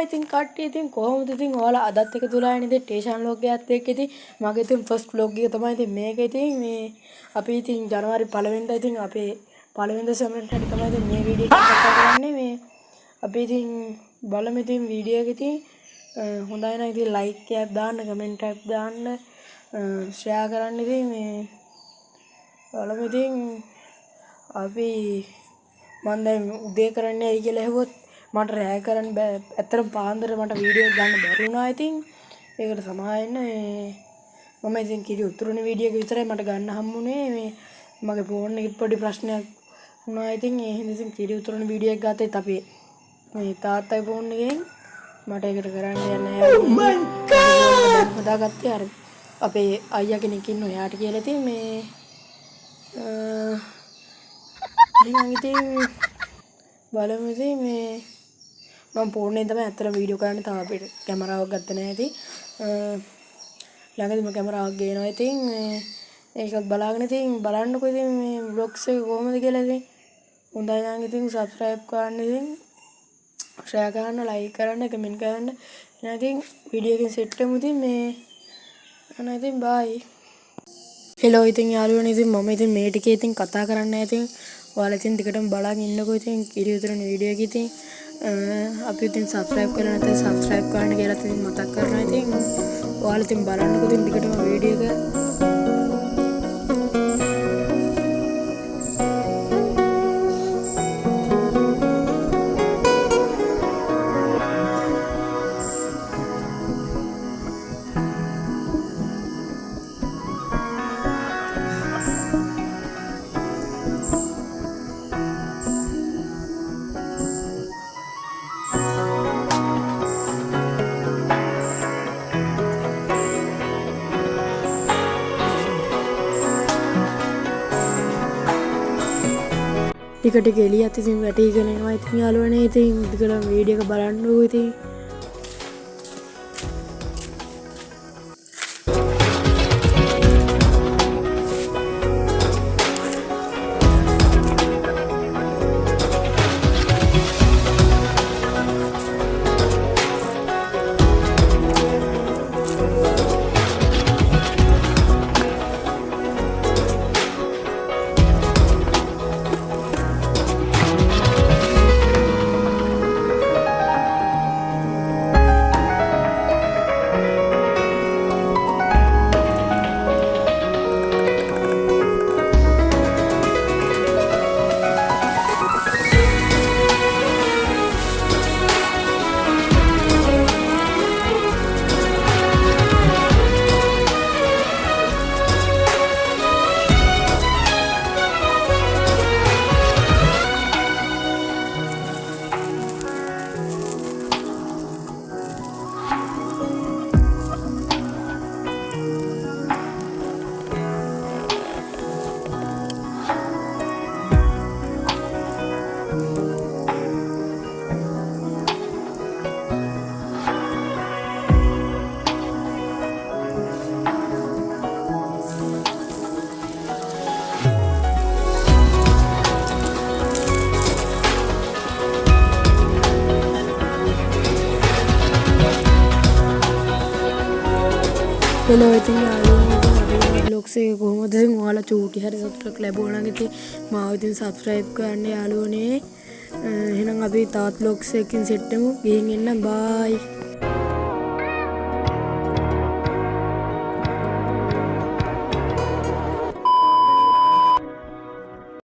ඉතින් කට්ටිය ඉතින් කොහොමද ඉතින් ඔයාලා අදත් එක තුලාගෙන ඉතින් ටේෂන් vlog එකත් එක්ක ඉතින් මගේ ඉතින් ෆස්ට් vlog එක තමයි ඉතින් මේක ඉතින් මේ අපි ඉතින් ජනවාරි 1 වෙනිදා ඉතින් අපේ 1 වෙනිදා සෙමෙන්ට් එක තමයි ඉතින් මේ වීඩියෝ එක කතා කරන්නේ මේ අපි ඉතින් බලමු ඉතින් වීඩියෝ එක ඉතින් හොඳයි නම් ඉතින් ලයික් එකක් දාන්න කමෙන්ට් එකක් දාන්න ෂෙයා කරන්න ඉතින් මේ බලමු ඉතින් අපි මම දැන් උදේ කරන්නේ ඇයි කියලා ඇහුවොත් මට රෑ කරන්න බෑ. ඇත්තටම පාන්දර මට වීඩියෝ එක ගන්න බැරි වුණා ඉතින්. ඒකට සමාවෙන්න මම ඉතින් කිරි උතුරුනේ වීඩියෝ එක විතරයි මට ගන්න හම්බුනේ. මේ මගේ ෆෝන් එකේ පොඩි ප්‍රශ්නයක් වුණා ඉතින් ඒ හින්දා ඉතින් කිරි උතුරුනේ වීඩියෝ එක ගත්තෙත් අපේ මේ තාත්තගේ ෆෝන් එකෙන් මට ඒකට කරන්න යන්නේ නැහැ. Oh my god. හදාගත්තේ අර අපේ අයියා කෙනෙක් ඉන්න එයාට කියලා ඉතින් මේ එහෙනම් ඉතින් බලමු ඉතින් මේ මම ෆෝන් එකෙන් තමයි අතර වීඩියෝ කරන්නේ තාම අපිට කැමරාවක් ගත්තේ නැහැ ඉතින් ළඟදීම කැමරාවක් ගේනවා ඉතින් ඒකත් බලාගෙන ඉතින් බලන්නකෝ ඉතින් මේ vlogs එක කොහොමද කියලා ඉතින් හොඳයි නම් ඉතින් subscribe කරන්න ඉතින් share කරන්න like කරන්න comment කරන්න එහෙනම් ඉතින් වීඩියෝ එකෙන් සෙට් වෙමු ඉතින් මේ එහෙනම් ඉතින් bye hello ඉතින් යාළුවනේ ඉතින් මම ඉතින් මේ ටිකේ ඉතින් කතා කරන්නේ ඉතින් ඔයාලා ඉතින් ටිකටම බලන් ඉන්නකෝ ඉතින් කිරි උතුරන වීඩියෝ එක ඉතින් අපි ඉතින් subscribe කරලා නැත්නම් subscribe කරන්න කියලා ඉතින් මතක් කරනවා ඉතින් ඔයාලා ඉතින් බලන්නකෝ ඉතින් ටිකටම වීඩියෝ එක ටික ටික එළියත් ඉතින් වැටීගෙන එනවා ඉතින් යාළුවනේ ඉතින් ටිකටම වීඩියෝ එක බලන්නකෝ ඉතින් hello ඉතින් යාළුවනේ vlogs එක කොහොමද ඉතින් ඔයාලා චූටි හරි සතුටක් ලැබුණා නම් ඉතින් මාව ඉතින් subscribe කරන්න යාළුවනේ එහෙනම් අපි තාත් vlogs එකකින් සෙට් වෙමු ගිහින් එන්න bye